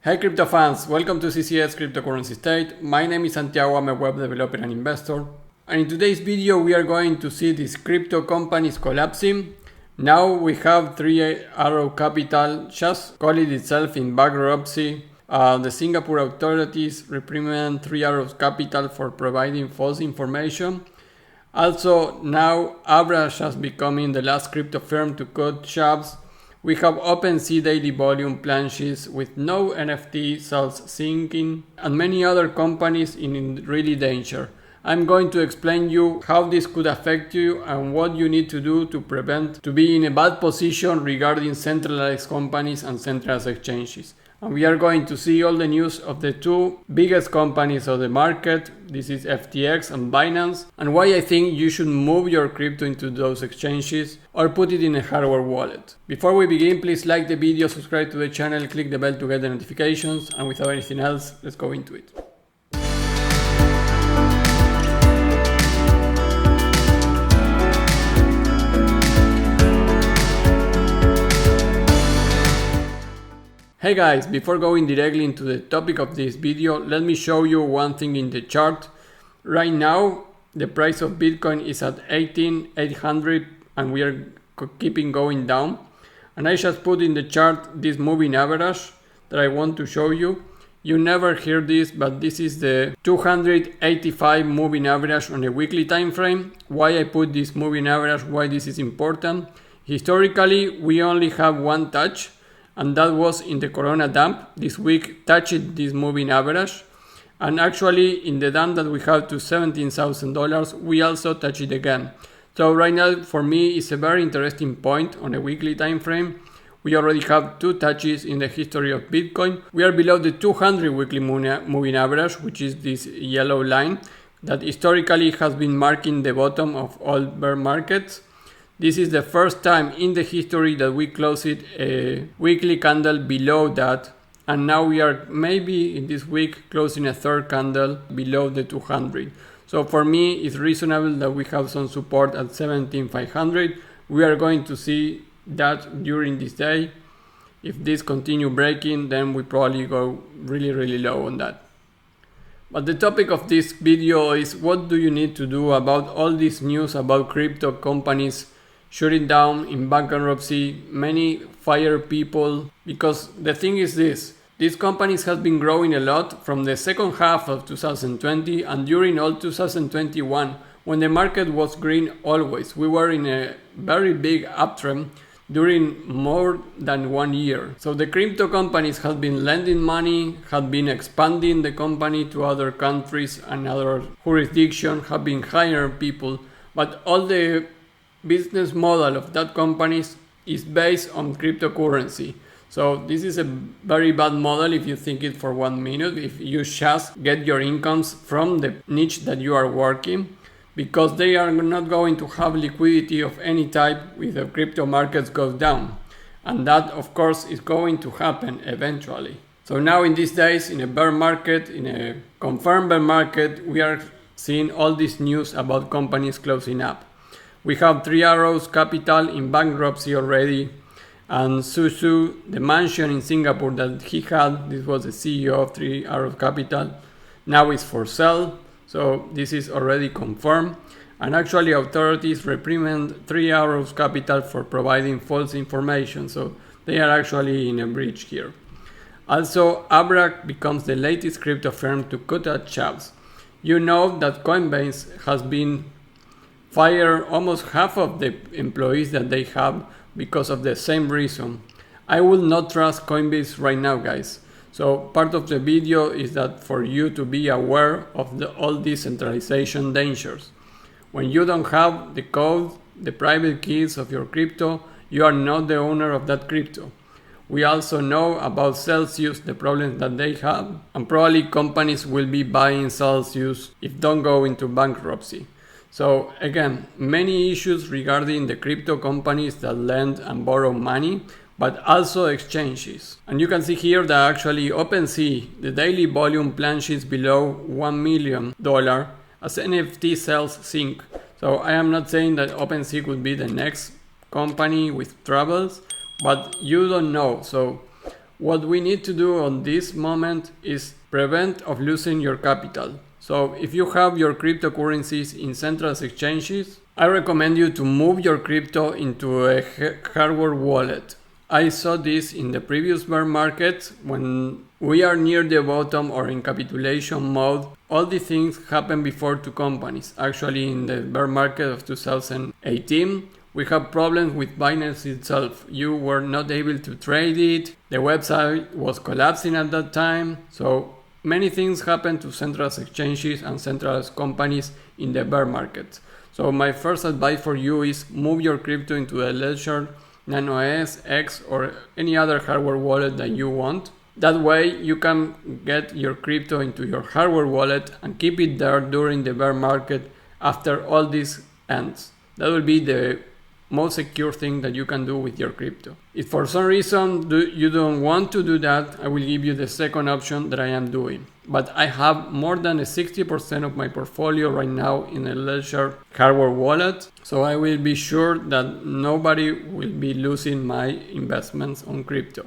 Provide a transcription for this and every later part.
Hey crypto fans, welcome to CCS Cryptocurrency State. My name is Santiago, I'm a web developer and investor. And in today's video we are going to see these crypto companies collapsing. Now we have 3 Arrow Capital just called itself in bankruptcy. The Singapore authorities reprimand 3 Arrows Capital for providing false information. Also now Abra just becoming the last crypto firm to cut jobs. We have OpenSea daily volume plunges with no NFT SOLs sinking and many other companies in really danger. I'm going to explain you how this could affect you and what you need to do to prevent to be in a bad position regarding centralized companies and centralized exchanges. And we are going to see all the news of the 2 biggest companies of the market. This is FTX and Binance, and why I think you should move your crypto into those exchanges or put it in a hardware wallet. Before we begin, please like the video, subscribe to the channel, click the bell to get the notifications, and without anything else, let's go into it. Hey guys, before going directly into the topic of this video, let me show you one thing in the chart. Right now, the price of Bitcoin is at 18,800 and we are keeping going down. And I just put in the chart this moving average that I want to show you. You never hear this, but this is the 285 moving average on a weekly time frame. Why I put this moving average, why this is important. Historically, we only have one touch, and that was in the Corona dump. This week touched this moving average, and actually in the dump that we have to $17,000 we also touch it again. So right now for me it's a very interesting point on a weekly time frame. We already have 2 touches in the history of Bitcoin. We are below the 200 weekly moving average, which is this yellow line that historically has been marking the bottom of all bear markets. This is the first time in the history that we closed a weekly candle below that, and now we are maybe in this week closing a 3rd candle below the 200. So for me it's reasonable that we have some support at 17,500. We are going to see that during this day. If this continue breaking, then we probably go really low on that. But the topic of this video is what do you need to do about all this news about crypto companies shutting down in bankruptcy, many fire people, because the thing is this, these companies have been growing a lot from the second half of 2020 and during all 2021 when the market was green always. We were in a very big uptrend during more than 1 year. So the crypto companies have been lending money, have been expanding the company to other countries and other jurisdictions, have been hiring people, but all the business model of that companies is based on cryptocurrency. So this is a very bad model if you think it for 1 minute, if you just get your incomes from the niche that you are working, because they are not going to have liquidity of any type if the crypto markets goes down. And that of course is going to happen eventually. So now in these days, in a bear market, in a confirmed bear market, we are seeing all this news about companies closing up. We have 3 Arrows Capital in bankruptcy already, and Susu, the mansion in Singapore that he had, this was the CEO of 3 Arrows Capital, now is for sale. So this is already confirmed, and actually authorities reprimand 3 Arrows Capital for providing false information, so they are actually in a breach here. Also, Abra becomes the latest crypto firm to cut out jobs. You know that Coinbase has been fire almost half of the employees that they have because of the same reason. I will not trust Coinbase right now, guys. So part of the video is that for you to be aware of all these centralization dangers. When you don't have the code, the private keys of your crypto, you are not the owner of that crypto. We also know about Celsius, the problems that they have, and probably companies will be buying Celsius if don't go into bankruptcy. So again, many issues regarding the crypto companies that lend and borrow money, but also exchanges. And you can see here that actually OpenSea, the daily volume plunges below $1 million as NFT Sink. So I am not saying that OpenSea could be the next company with troubles, but you don't know. So what we need to do on this moment is prevent of losing your capital. So if you have your cryptocurrencies in central exchanges, I recommend you to move your crypto into a hardware wallet. I saw this in the previous bear market. When we are near the bottom or in capitulation mode, all these things happen before two companies. Actually, in the bear market of 2018, we have problems with Binance itself. You were not able to trade it. The website was collapsing at that time. So many things happen to central exchanges and central companies in the bear market. So my first advice for you is move your crypto into a Ledger, Nano S, X, or any other hardware wallet that you want. That way you can get your crypto into your hardware wallet and keep it there during the bear market after all this ends. That will be the most secure thing that you can do with your crypto. If for some reason you don't want to do that, I will give you the second option that I am doing. But I have more than 60% of my portfolio right now in a Ledger hardware wallet, so I will be sure that nobody will be losing my investments on crypto.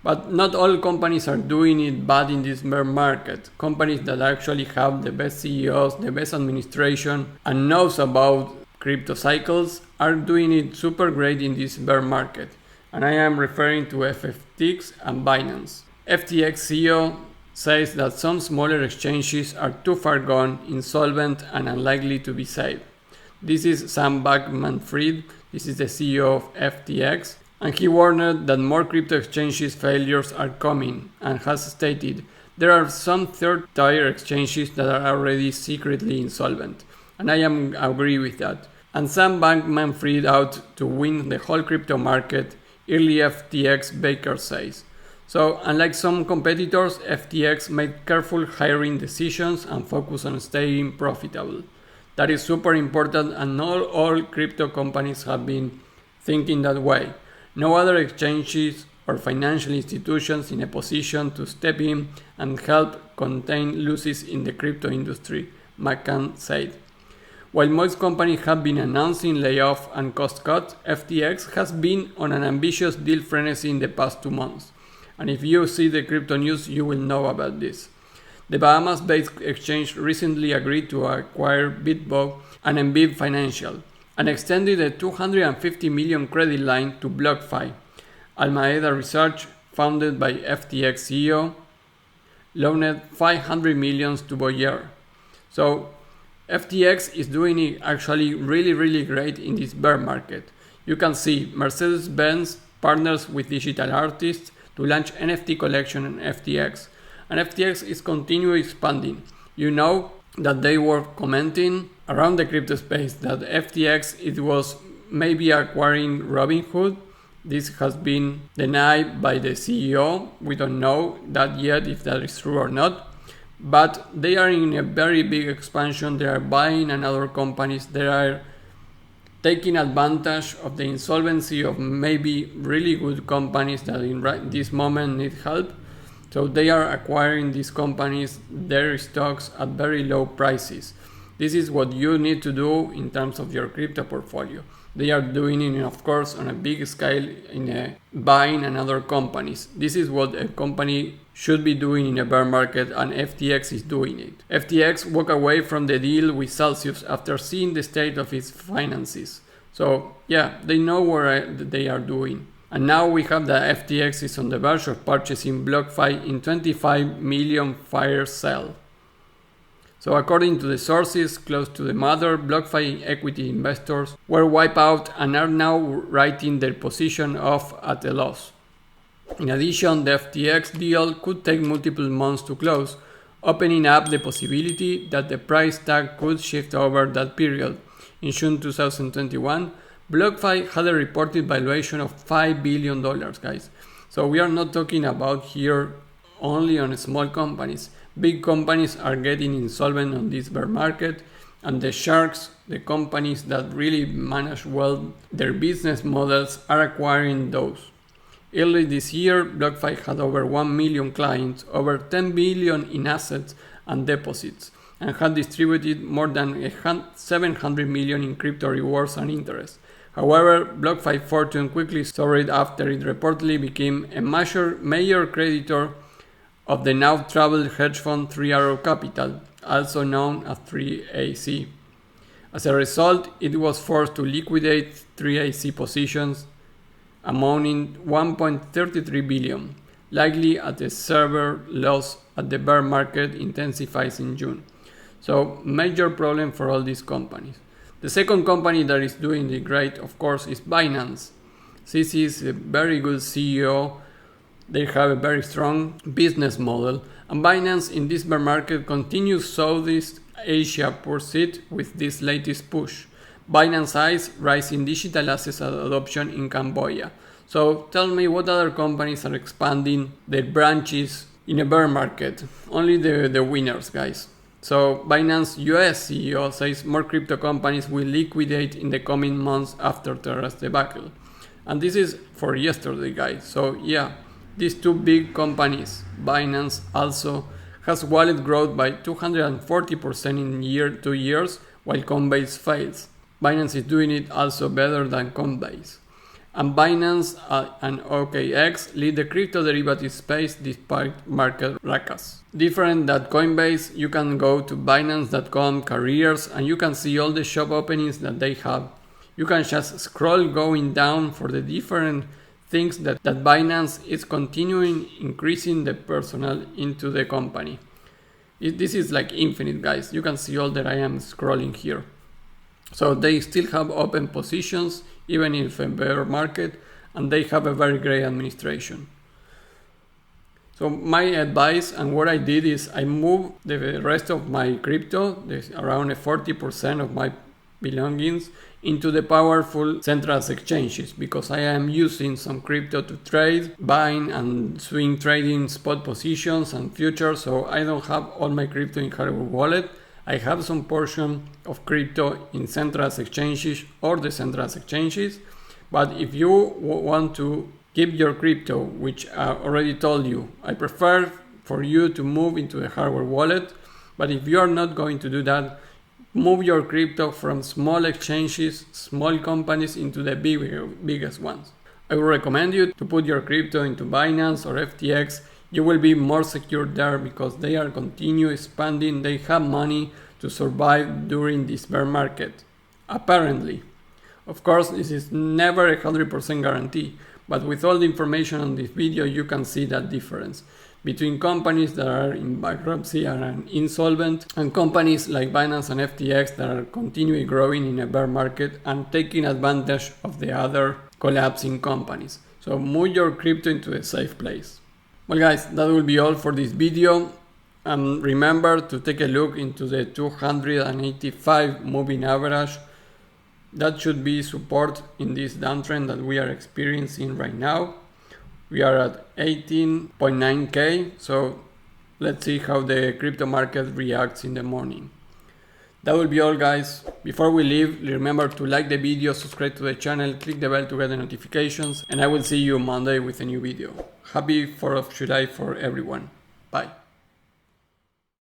But not all companies are doing it bad in this bear market. Companies that actually have the best CEOs, the best administration, and knows about crypto cycles are doing it super great in this bear market. And I am referring to FTX and Binance. FTX CEO says that some smaller exchanges are too far gone, insolvent, and unlikely to be saved. This is Sam Bankman-Fried. This is the CEO of FTX. And he warned that more crypto exchanges failures are coming and has stated there are some third-tier exchanges that are already secretly insolvent. And I agree with that. And Sam Bankman-Fried out to win the whole crypto market, early FTX Baker says. So unlike some competitors, FTX made careful hiring decisions and focus on staying profitable. That is super important, and not all crypto companies have been thinking that way. No other exchanges or financial institutions in a position to step in and help contain losses in the crypto industry, McCann said. While most companies have been announcing layoffs and cost cuts, FTX has been on an ambitious deal frenzy in the past 2 months. And if you see the crypto news, you will know about this. The Bahamas-based exchange recently agreed to acquire Bitbox and MB Financial, and extended a $250 million credit line to BlockFi. ADA Research, founded by FTX CEO, loaned $500 million to Boyer. So FTX is doing it actually really great in this bear market. You can see Mercedes-Benz partners with digital artists to launch NFT collection on FTX. And FTX is continuing expanding. You know that they were commenting around the crypto space that FTX it was maybe acquiring Robinhood. This has been denied by the CEO. We don't know that yet if that is true or not. But they are in a very big expansion. They are buying another companies. They are taking advantage of the insolvency of maybe really good companies that in this moment need help. So they are acquiring these companies, their stocks at very low prices. This is what you need to do in terms of your crypto portfolio. They are doing it, of course, on a big scale in buying another companies. This is what a company should be doing in a bear market, and FTX is doing it. FTX walked away from the deal with Celsius after seeing the state of its finances. So yeah, they know what they are doing. And now we have that FTX is on the verge of purchasing BlockFi in $25 million fire sale. So according to the sources close to the matter, BlockFi equity investors were wiped out and are now writing their position off at a loss. In addition, the FTX deal could take multiple months to close, opening up the possibility that the price tag could shift over that period. In June 2021, BlockFi had a reported valuation of $5 billion, guys. So we are not talking about here only on small companies. Big companies are getting insolvent on this bear market, and the sharks, the companies that really manage well their business models, are acquiring those. Early this year, BlockFi had over 1 million clients, over 10 billion in assets and deposits, and had distributed more than 700 million in crypto rewards and interest. However, BlockFi fortune quickly soared after it reportedly became a major creditor of the now troubled hedge fund 3 Arrow Capital, also known as 3AC. As a result, it was forced to liquidate 3AC positions amounting 1.33 billion, likely as a severe loss as the bear market intensifies in June. So, major problem for all these companies. The second company that is doing it great, of course, is Binance. This is a very good CEO. They have a very strong business model, and Binance in this bear market continues Southeast Asia pursuit with this latest push. Binance eyes rising digital assets adoption in Cambodia. So tell me, what other companies are expanding their branches in a bear market? Only the winners, guys. So Binance US CEO says more crypto companies will liquidate in the coming months after Terra's debacle. And this is for yesterday, guys. So yeah, these two big companies, Binance also has wallet growth by 240% in 2 years, while Coinbase fails. Binance is doing it also better than Coinbase. And Binance and OKX lead the crypto derivative space despite market fracas. Different than Coinbase, you can go to Binance.com careers and you can see all the shop openings that they have. You can just scroll going down for the different things that Binance is continuing increasing the personnel into the company. This is like infinite, guys. You can see all that I am scrolling here. So they still have open positions even if a bear market, and they have a very great administration. So my advice and what I did is I moved the rest of my crypto, around 40% of my belongings, into the powerful central exchanges, because I am using some crypto to trade, buying and swing trading spot positions and futures. So I don't have all my crypto in hardware wallet. I have some portion of crypto in central exchanges or the central exchanges. But if you want to keep your crypto, which I already told you, I prefer for you to move into a hardware wallet. But if you are not going to do that, move your crypto from small exchanges, small companies into the biggest ones. I would recommend you to put your crypto into Binance or FTX. You will be more secure there because they are continuing expanding. They have money to survive during this bear market, apparently. Of course, this is never a 100% guarantee, but with all the information on this video, you can see that difference between companies that are in bankruptcy and insolvent and companies like Binance and FTX that are continuing growing in a bear market and taking advantage of the other collapsing companies. So move your crypto into a safe place. Well guys, that will be all for this video. And remember to take a look into the 285 moving average. That should be support in this downtrend that we are experiencing right now. We are at 18.9k, so let's see how the crypto market reacts in the morning. That will be all, guys. Before we leave, remember to like the video, subscribe to the channel, click the bell to get the notifications, and I will see you Monday with a new video. Happy 4th of July for everyone. Bye.